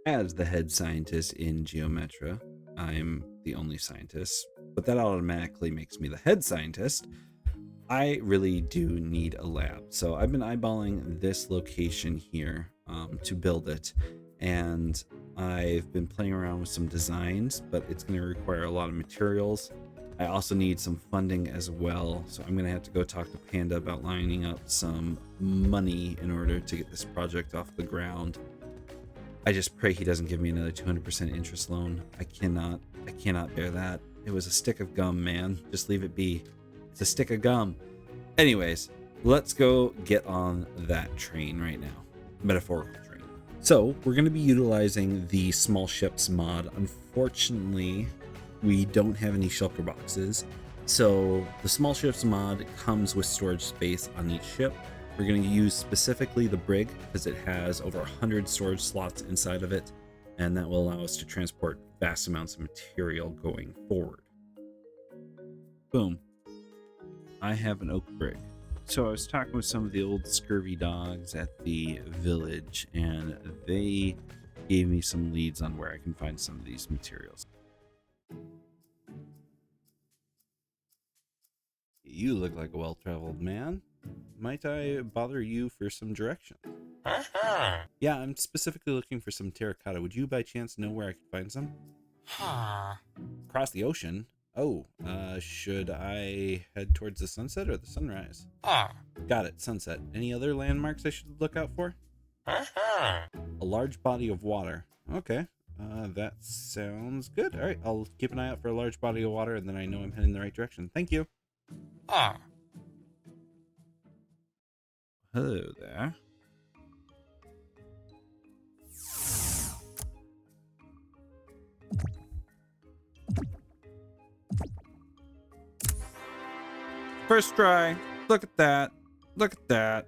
As the head scientist in GeoMetra, I'm the only scientist, but that automatically makes me the head scientist. I really do need a lab. So I've been eyeballing this location here to build it. And I've been playing around with some designs, but it's going to require a lot of materials. I also need some funding as well. So I'm going to have to go talk to Panda about lining up some money in order to get this project off the ground. I just pray he doesn't give me another 200% interest loan. I cannot bear that. It was a stick of gum, man. Just leave it be. It's a stick of gum. Anyways, let's go get on that train right now. Metaphorical train. So we're going to be utilizing the small ships mod. Unfortunately, we don't have any shulker boxes. So the small ships mod comes with storage space on each ship. We're going to use specifically the brig because it has over 100 storage slots inside of it, and that will allow us to transport vast amounts of material going forward. Boom. I have an oak brig. So I was talking with some of the old scurvy dogs at the village, and they gave me some leads on where I can find some of these materials. You look like a well-traveled man. Might I bother you for some direction? Yeah, I'm specifically looking for some terracotta. Would you by chance know where I could find some? Across the ocean? Oh, should I head towards the sunset or the sunrise? Got it, sunset. Any other landmarks I should look out for? A large body of water. Okay, that sounds good. All right, I'll keep an eye out for a large body of water, and then I know I'm heading in the right direction. Thank you. Hello there. First try. Look at that. Look at that.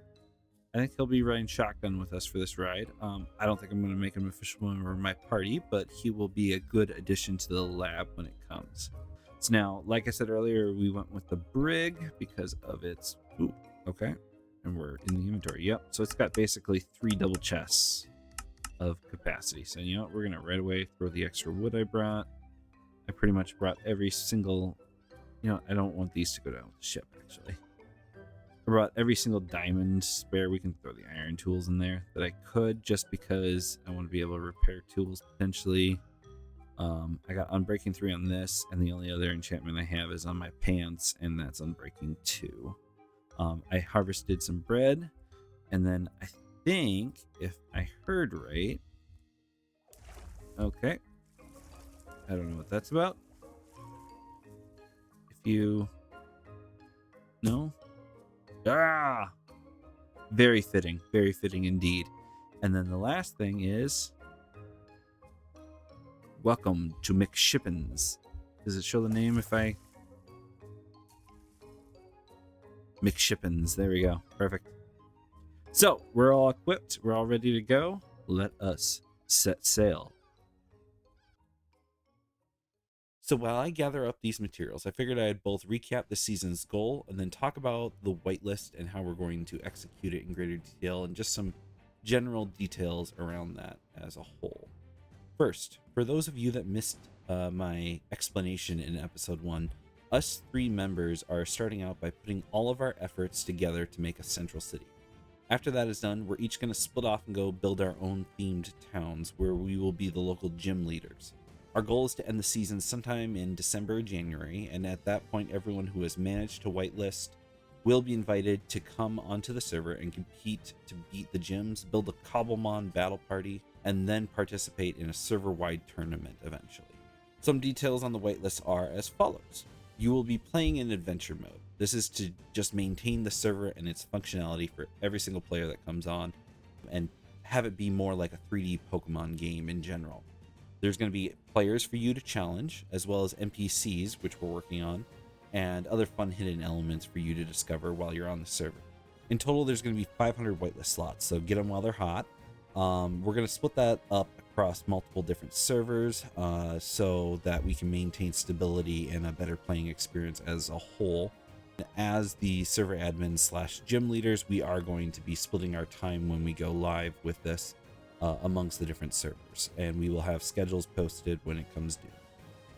I think he'll be riding shotgun with us for this ride. I don't think I'm going to make him an official member of my party, but he will be a good addition to the lab when it comes. So now, like I said earlier, we went with the brig because of its... Ooh, okay. And we're in the inventory. Yep. So it's got basically 3 double chests of capacity. So, you know what? We're going to right away throw the extra wood I brought. I pretty much brought every single... You know, I don't want these to go down with the ship, actually. I brought every single diamond spare. We can throw the iron tools in there that I could, just because I want to be able to repair tools potentially. I got Unbreaking 3 on this, and the only other enchantment I have is on my pants, and that's Unbreaking 2. I harvested some bread, and then I think, if I heard right... Okay. I don't know what that's about. If you... No? Ah! Very fitting indeed. And then the last thing is... Welcome to McShippins. Does it show the name if I... McShippins. There we go. Perfect. So, we're all equipped. We're all ready to go. Let us set sail. So while I gather up these materials, I figured I'd both recap the season's goal and then talk about the whitelist and how we're going to execute it in greater detail and just some general details around that as a whole. First, for those of you that missed my explanation in episode 1, us 3 members are starting out by putting all of our efforts together to make a central city. After that is done, we're each going to split off and go build our own themed towns where we will be the local gym leaders. Our goal is to end the season sometime in December or January, and at that point, everyone who has managed to whitelist will be invited to come onto the server and compete to beat the gyms, build a Cobblemon battle party, and then participate in a server-wide tournament eventually. Some details on the whitelist are as follows. You will be playing in adventure mode. This is to just maintain the server and its functionality for every single player that comes on, and have it be more like a 3D Pokemon game in general. There's going to be players for you to challenge, as well as NPCs, which we're working on, and other fun hidden elements for you to discover while you're on the server. In total, there's going to be 500 whitelist slots, so get them while they're hot. We're going to split that up across multiple different servers so that we can maintain stability and a better playing experience as a whole. As the server admins / gym leaders, we are going to be splitting our time when we go live with this. amongst the different servers, and we will have schedules posted when it comes due.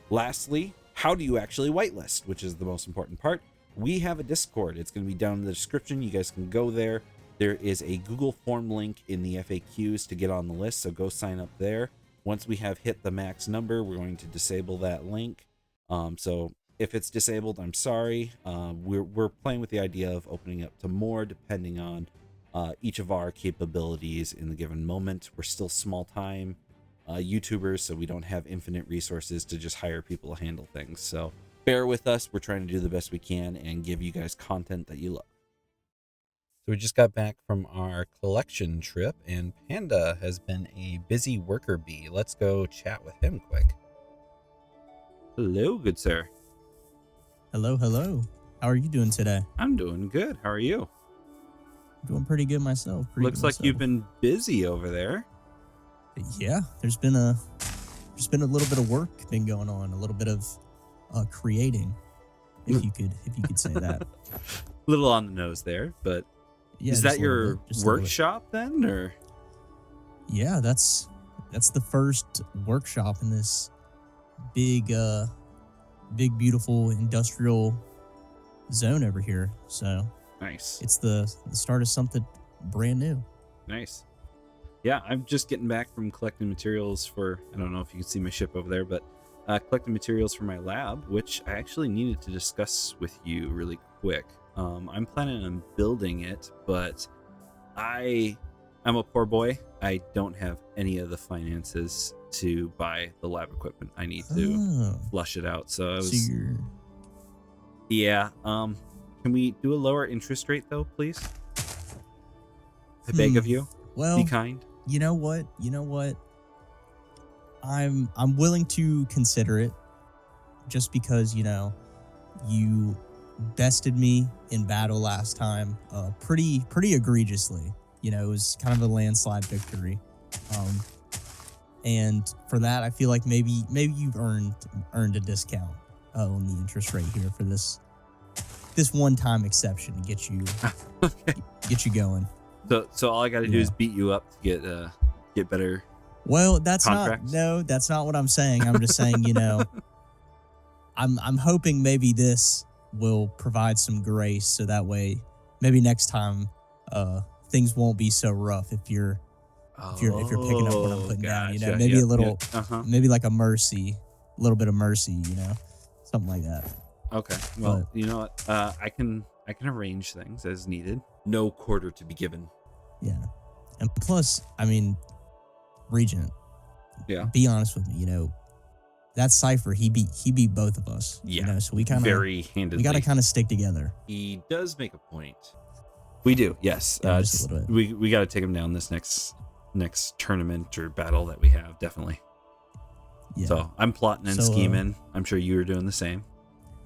Lastly, how do you actually whitelist, which is the most important part? We have a Discord. It's going to be down in the description. You guys can go there. There is a Google form link in the FAQs to get on the list, so go sign up there. Once we have hit the max number, we're going to disable that link. So if it's disabled, I'm sorry. We're playing with the idea of opening up to more depending on each of our capabilities in the given moment. We're still small time YouTubers, so we don't have infinite resources to just hire people to handle things. So bear with us. We're trying to do the best we can and give you guys content that you love. So we just got back from our collection trip, and Panda has been a busy worker bee. Let's go chat with him quick. Hello, good sir. Hello, hello. How are you doing today? I'm doing good. How are you? Doing pretty good myself. Looks like you've been busy over there. Yeah, there's been a little bit of work been going on, a little bit of creating, if you could say that. A little on the nose there, but yeah, is that your workshop then, or? Yeah, that's the first workshop in this big beautiful industrial zone over here. So nice. It's the start of something brand new. Nice. Yeah, I'm just getting back from collecting materials for, I don't know if you can see my ship over there, but collecting materials for my lab, which I actually needed to discuss with you really quick. I'm planning on building it, but I'm a poor boy. I don't have any of the finances to buy the lab equipment. I need to flush it out. So I was, yeah. Can we do a lower interest rate though, please? I beg of you. Well, be kind. You know what? I'm willing to consider it, just because you bested me in battle last time, pretty egregiously. It was kind of a landslide victory, and for that, I feel like maybe you've earned a discount on the interest rate here for this one-time exception to get you okay. Get you going. So all I got to do is beat you up to get better. Well, that's contracts. that's not what I'm saying. I'm just saying, I'm hoping maybe this will provide some grace, so that way maybe next time things won't be so rough if you're picking up what I'm putting down. Maybe a little, maybe like a little bit of mercy, something like that. Okay. Well, you know what? I can arrange things as needed. No quarter to be given. Yeah. And plus, I mean, Regent. Yeah. Be honest with me, that Cypher, he beat both of us. Yeah. So we kind of very handedly. We got to kind of stick together. He does make a point. We do. Yes. Yeah, just a little bit. We got to take him down this next tournament or battle that we have, definitely. Yeah. So I'm plotting and scheming. I'm sure you are doing the same.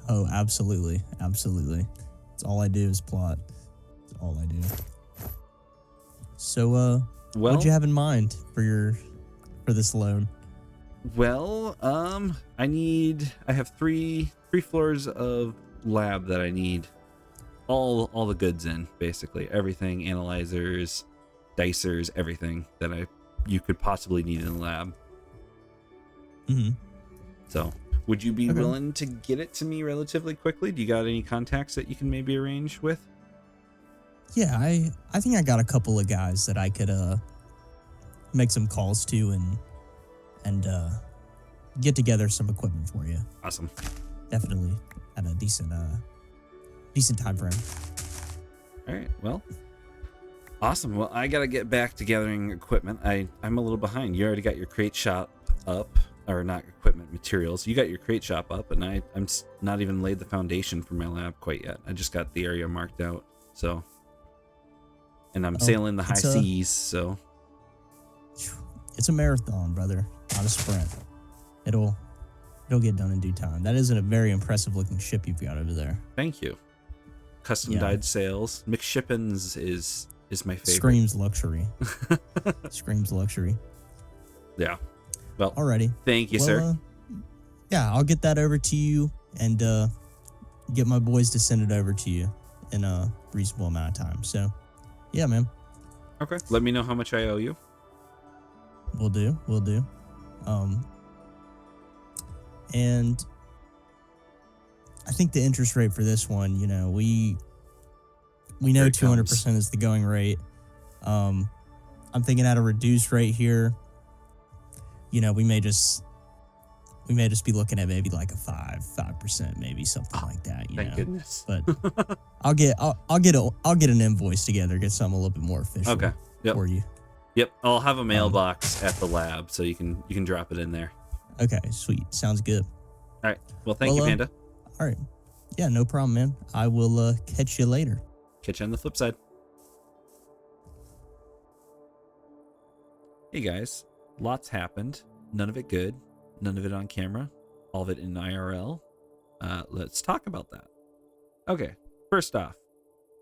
Oh, absolutely. Absolutely. That's all I do is plot. That's all I do. So, what'd you have in mind for this loan? Well, I have three floors of lab that I need all the goods in, basically. Everything, analyzers, dicers, everything that you could possibly need in the lab. Mm-hmm. So, would you be willing to get it to me relatively quickly? Do you got any contacts that you can maybe arrange with? Yeah, I think I got a couple of guys that I could make some calls to and get together some equipment for you. Awesome. Definitely at a decent time frame. All right. Well, awesome. Well, I gotta get back to gathering equipment. I'm a little behind. You already got your crate shop up. Or not equipment, materials. You got your crate shop up, and I'm not even laid the foundation for my lab quite yet. I just got the area marked out. So, and I'm sailing the high seas. So, it's a marathon, brother, not a sprint. It'll get done in due time. That is a very impressive looking ship you've got over there. Thank you. Custom dyed sails. McShippins is my favorite. Screams luxury. Screams luxury. Yeah. Well, alrighty. Thank you, sir. Yeah, I'll get that over to you and get my boys to send it over to you in a reasonable amount of time. So, yeah, man. Okay. Let me know how much I owe you. We'll do. And I think the interest rate for this one, we know 200% is the going rate. I'm thinking at a reduced rate here, we may just be looking at maybe like a 5%, maybe something like that. Thank goodness. But I'll get an invoice together, get something a little bit more official. Okay. Yep. For you. Yep. I'll have a mailbox at the lab, so you can drop it in there. Okay. Sweet. Sounds good. All right. Well, thank you, Panda. All right. Yeah, no problem, man. I will catch you later. Catch you on the flip side. Hey guys, lots happened. None of it good. None of it on camera. All of it in IRL. Let's talk about that. Okay, first off,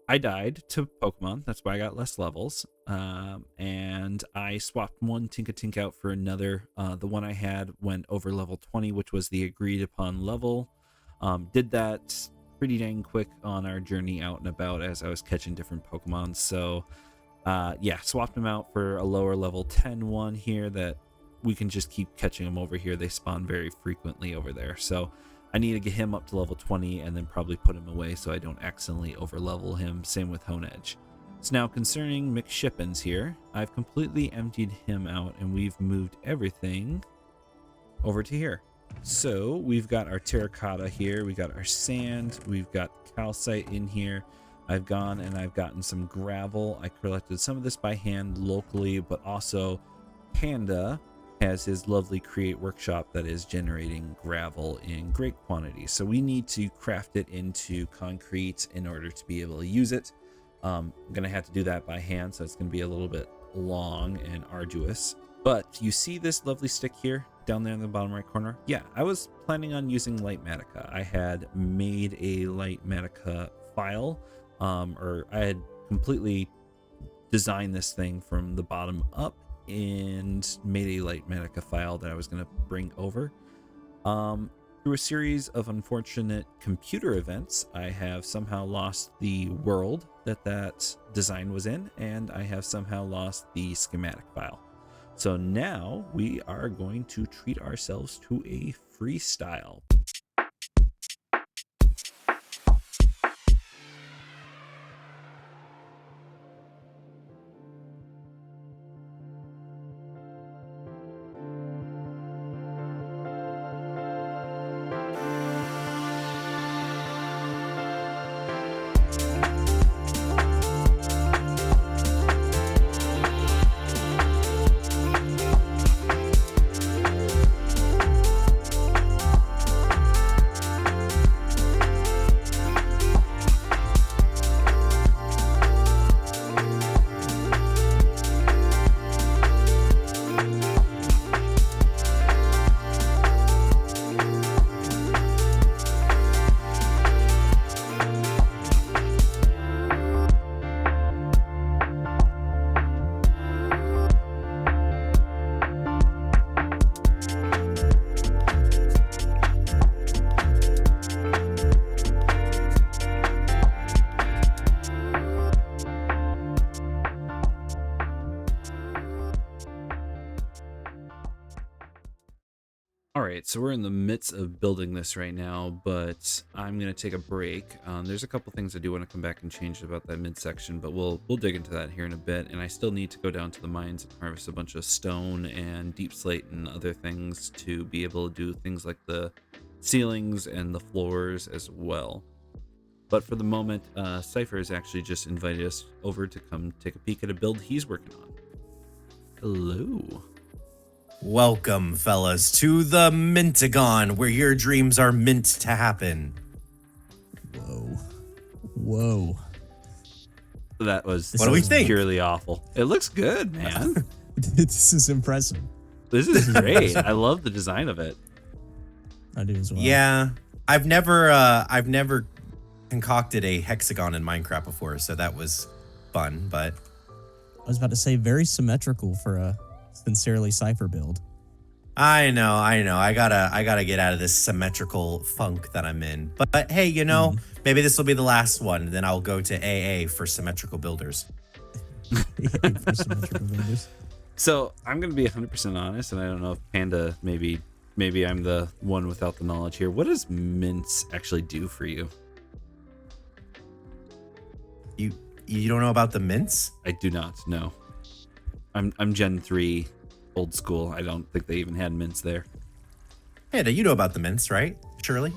I died to Pokemon. That's why I got less levels. And I swapped one Tinkatink out for another. The one I had went over level 20, which was the agreed upon level. Did that pretty dang quick on our journey out and about as I was catching different Pokemon. So yeah, swapped them out for a lower level 10 one here that we can just keep catching them over here. They spawn very frequently over there. So I need to get him up to level 20 and then probably put him away so I don't accidentally over level him. Same with Honedge. So now concerning McShippins here, I've completely emptied him out and we've moved everything over to here. So we've got our terracotta here, we got our sand, we've got calcite in here. I've gone and I've gotten some gravel. I collected some of this by hand locally, but also Panda has his lovely Create workshop that is generating gravel in great quantities. So we need to craft it into concrete in order to be able to use it. I'm going to have to do that by hand, so it's going to be a little bit long and arduous. But you see this lovely stick here down there in the bottom right corner? Yeah, I was planning on using Light Matica. I had made a Light Matica file, or I had completely designed this thing from the bottom up and made a Light Matica file that I was going to bring over. Through a series of unfortunate computer events, I have somehow lost the world that design was in, and I have somehow lost the schematic file. So now we are going to treat ourselves to a freestyle. Alright, so we're in the midst of building this right now, but I'm going to take a break. There's a couple things I do want to come back and change about that midsection, but we'll dig into that here in a bit. And I still need to go down to the mines and harvest a bunch of stone and deep slate and other things to be able to do things like the ceilings and the floors as well. But for the moment, Cypher has actually just invited us over to come take a peek at a build he's working on. Hello. Welcome, fellas, to the Mintagon, where your dreams are meant to happen. Whoa. That was what do we think? Purely awful. It looks good, man. This is impressive. This is great. I love the design of it. I do as well. Yeah, I've never concocted a hexagon in Minecraft before, so that was fun. But I was about to say very symmetrical for a sincerely Cypher build. I know. I gotta get out of this symmetrical funk that I'm in. But hey, maybe this will be the last one. Then I'll go to AA for symmetrical builders. For symmetrical builders. So I'm gonna be 100% honest, and I don't know if Panda maybe I'm the one without the knowledge here. What does mints actually do for you? You don't know about the mints? I do not know. I'm Gen 3 old school. I don't think they even had mints there. Panda, you know about the mints, right? Surely?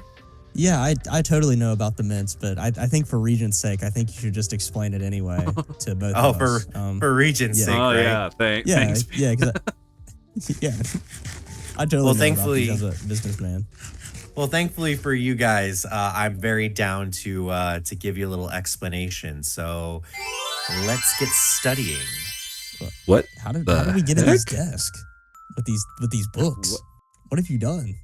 Yeah, I totally know about the mints, but I think for Regent's sake, I think you should just explain it anyway to both of us. For Regent's yeah. sake, Oh right? yeah, Yeah, thanks. yeah, yeah. I totally Well, know thankfully, about these as a businessman. Well, thankfully for you guys, I'm very down to give you a little explanation. So let's get studying. What? How did we get at heck? this desk with these books? What have you done?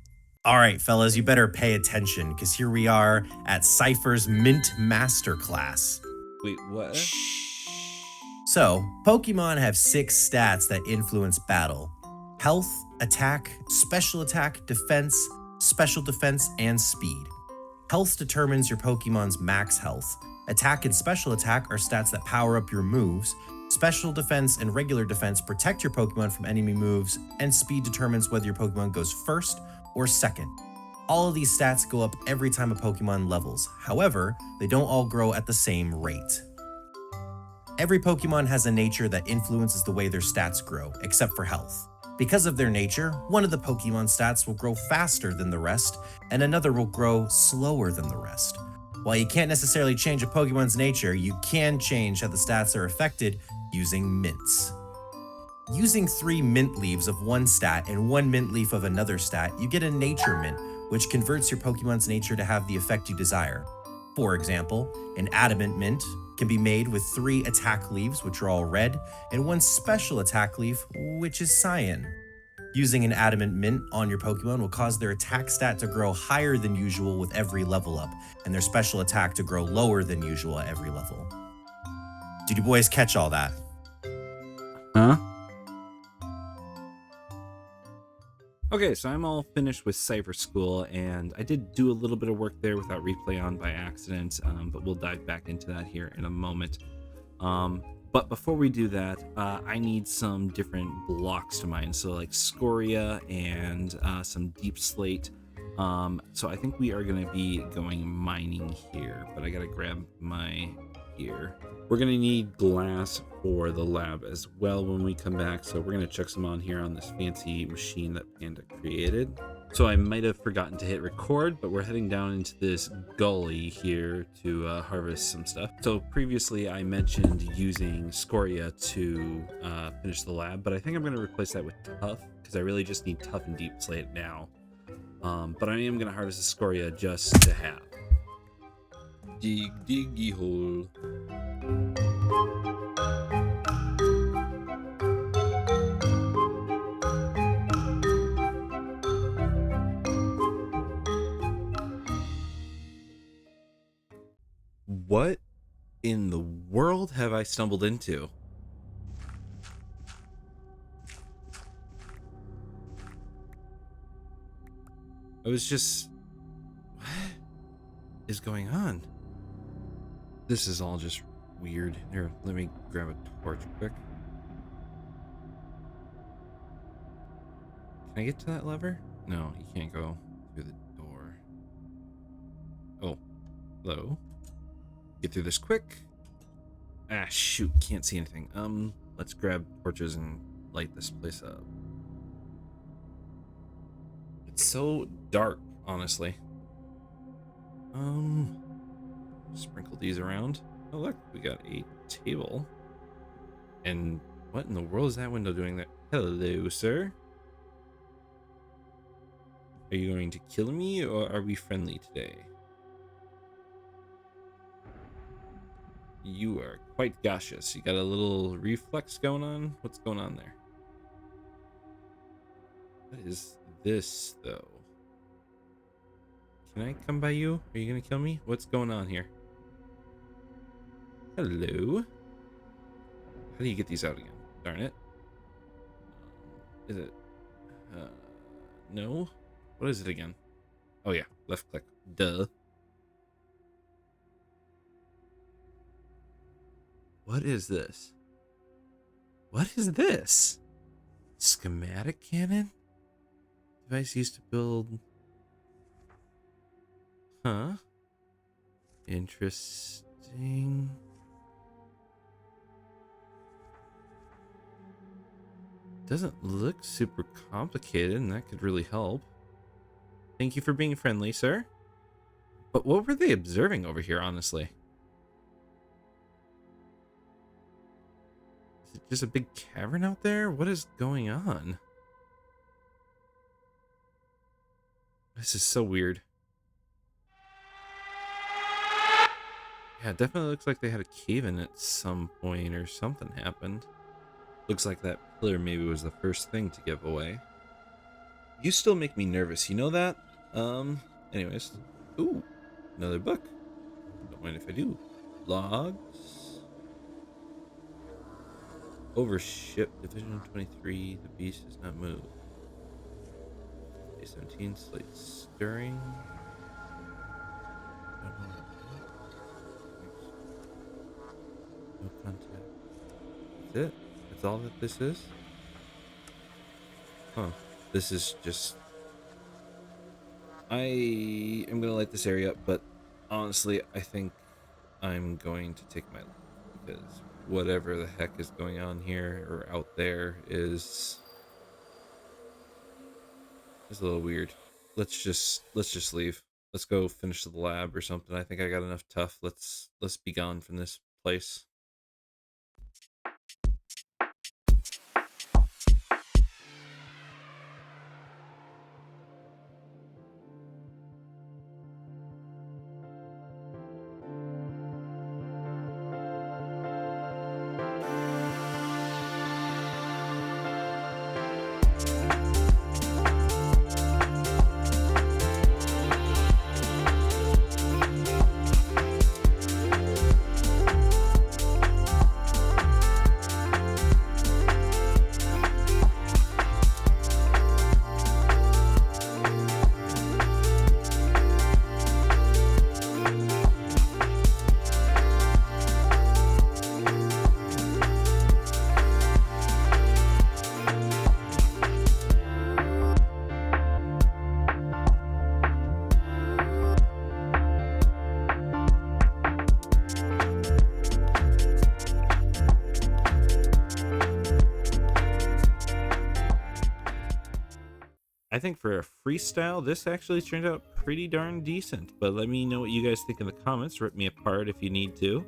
All right, fellas, you better pay attention because here we are at Cypher's Mint Masterclass. Wait, what? So, Pokemon have 6 stats that influence battle: health, attack, special attack, defense, special defense, and speed. Health determines your Pokemon's max health. Attack and special attack are stats that power up your moves. Special defense and regular defense protect your Pokemon from enemy moves, and speed determines whether your Pokemon goes first or second. All of these stats go up every time a Pokemon levels. However, they don't all grow at the same rate. Every Pokemon has a nature that influences the way their stats grow, except for health. Because of their nature, one of the Pokemon stats will grow faster than the rest, and another will grow slower than the rest. While you can't necessarily change a Pokemon's nature, you can change how the stats are affected using mints. Using 3 mint leaves of one stat and 1 mint leaf of another stat, you get a nature mint, which converts your Pokemon's nature to have the effect you desire. For example, an adamant mint can be made with 3 attack leaves, which are all red, and 1 special attack leaf, which is cyan. Using an adamant mint on your Pokemon will cause their attack stat to grow higher than usual with every level up, and their special attack to grow lower than usual at every level. Did you boys catch all that? Huh? Okay, so I'm all finished with Cypher School, and I did do a little bit of work there without replay on by accident, but we'll dive back into that here in a moment. But before we do that, I need some different blocks to mine, so like scoria and some deep slate. So I think we are going to be going mining here, but I got to grab my gear. We're going to need glass for the lab as well when we come back, so we're going to check some on here on this fancy machine that Panda created. So I might have forgotten to hit record, but we're heading down into this gully here to harvest some stuff. So previously I mentioned using scoria to finish the lab, but I think I'm going to replace that with tough because I really just need tough and deep slate now. But I am going to harvest the scoria just to have. Dig diggy hole. What in the world have I stumbled into? I was just... What is going on? This is all just weird. Here, let me grab a torch quick. Can I get to that lever? No, you can't go through the door. Oh, hello. Get through this quick. Ah, shoot, can't see anything. Let's grab torches and light this place up. It's so dark, honestly. Sprinkle these around. Oh, look, we got a table. And what in the world is that window doing there? Hello, sir. Are you going to kill me, or are we friendly today? You are quite gaseous. You got a little reflex going on? What's going on there? What is this, though? Can I come by you? Are you going to kill me? What's going on here? Hello? How do you get these out again? Darn it. Is it... no? What is it again? Oh, yeah. Left click. Duh. What is this? What is this? Schematic cannon? Device used to build... Huh? Interesting. Doesn't look super complicated, and that could really help. Thank you for being friendly, sir. But what were they observing over here, honestly? Is it just a big cavern out there? What is going on? This is so weird. Yeah, it definitely looks like they had a cave-in at some point or something happened. Looks like that pillar maybe was the first thing to give away. You still make me nervous, you know that? Anyways. Ooh, another book. Don't mind if I do. Logs. Overship, Division 23, the beast has not moved. Day 17, slight stirring. No contact. That's it? That's all that this is? Huh. This is just... I am going to light this area up, but honestly, I think I'm going to take my life, because whatever the heck is going on here or out there is a little weird. Let's just leave. Let's go finish the lab or something. I think I got enough tough. Let's be gone from this place. I think for a freestyle, this actually turned out pretty darn decent, but let me know what you guys think in the comments. Rip me apart if you need to.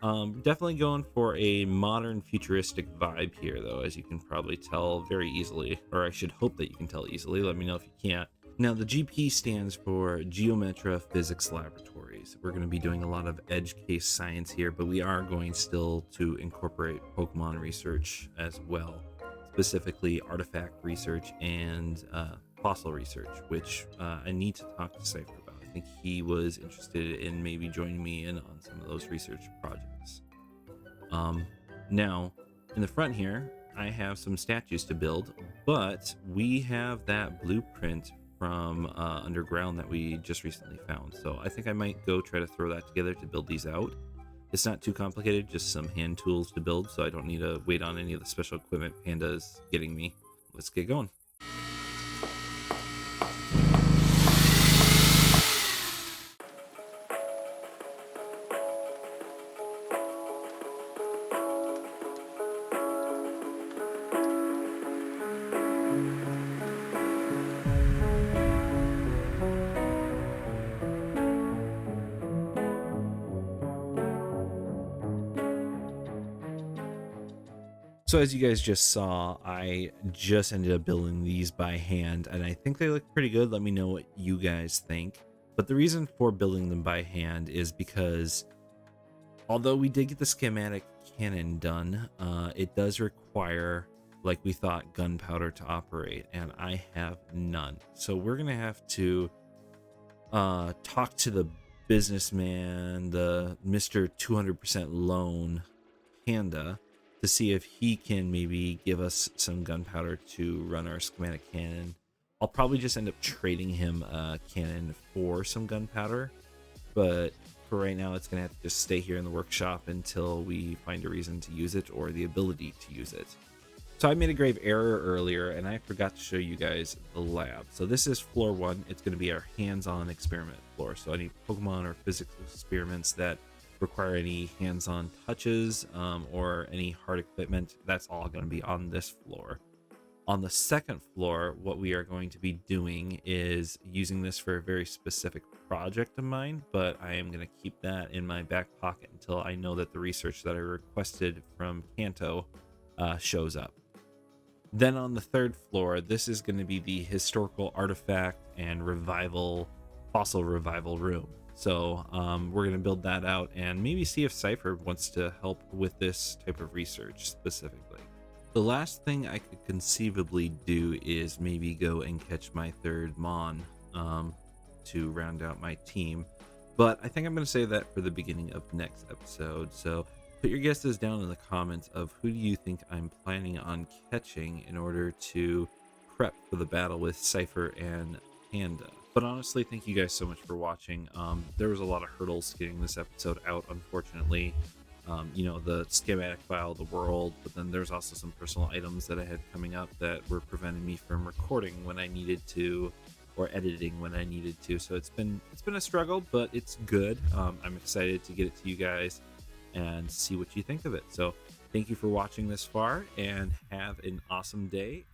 Definitely going for a modern futuristic vibe here, though, as you can probably tell very easily, or I should hope that you can tell easily. Let me know if you can't. Now, the GP stands for GeoMetra Physics Laboratories. We're going to be doing a lot of edge case science here, but we are going still to incorporate Pokemon research as well. Specifically artifact research and fossil research, which I need to talk to Cypher about. I think he was interested in maybe joining me in on some of those research projects. Now, in the front here, I have some statues to build, but we have that blueprint from underground that we just recently found. So I think I might go try to throw that together to build these out. It's not too complicated, just some hand tools to build, so I don't need to wait on any of the special equipment Panda's getting me. Let's get going. So as you guys just saw, I just ended up building these by hand, and I think they look pretty good. Let me know what you guys think. But the reason for building them by hand is because although we did get the schematic cannon done, it does require, like we thought, gunpowder to operate, and I have none. So we're gonna have to talk to the businessman, the Mr. 200% loan Panda, to see if he can maybe give us some gunpowder to run our schematic cannon. I'll probably just end up trading him a cannon for some gunpowder, but for right now it's gonna have to just stay here in the workshop until we find a reason to use it or the ability to use it. So I made a grave error earlier, and I forgot to show you guys the lab. So this is floor 1. It's going to be our hands-on experiment floor. So any Pokemon or physics experiments that require any hands-on touches or any hard equipment, that's all going to be on this floor. On the second floor, what we are going to be doing is using this for a very specific project of mine, but I am going to keep that in my back pocket until I know that the research that I requested from Kanto shows up. Then on the third floor, this is going to be the historical artifact and fossil revival room. So we're going to build that out and maybe see if Cypher wants to help with this type of research specifically. The last thing I could conceivably do is maybe go and catch my third Mon to round out my team. But I think I'm going to save that for the beginning of next episode. So put your guesses down in the comments of who do you think I'm planning on catching in order to prep for the battle with Cypher and Panda. But honestly, thank you guys so much for watching. There was a lot of hurdles getting this episode out, unfortunately. The schematic file, the world, but then there's also some personal items that I had coming up that were preventing me from recording when I needed to, or editing when I needed to. So it's been a struggle, but it's good. I'm excited to get it to you guys and see what you think of it. So thank you for watching this far, and have an awesome day.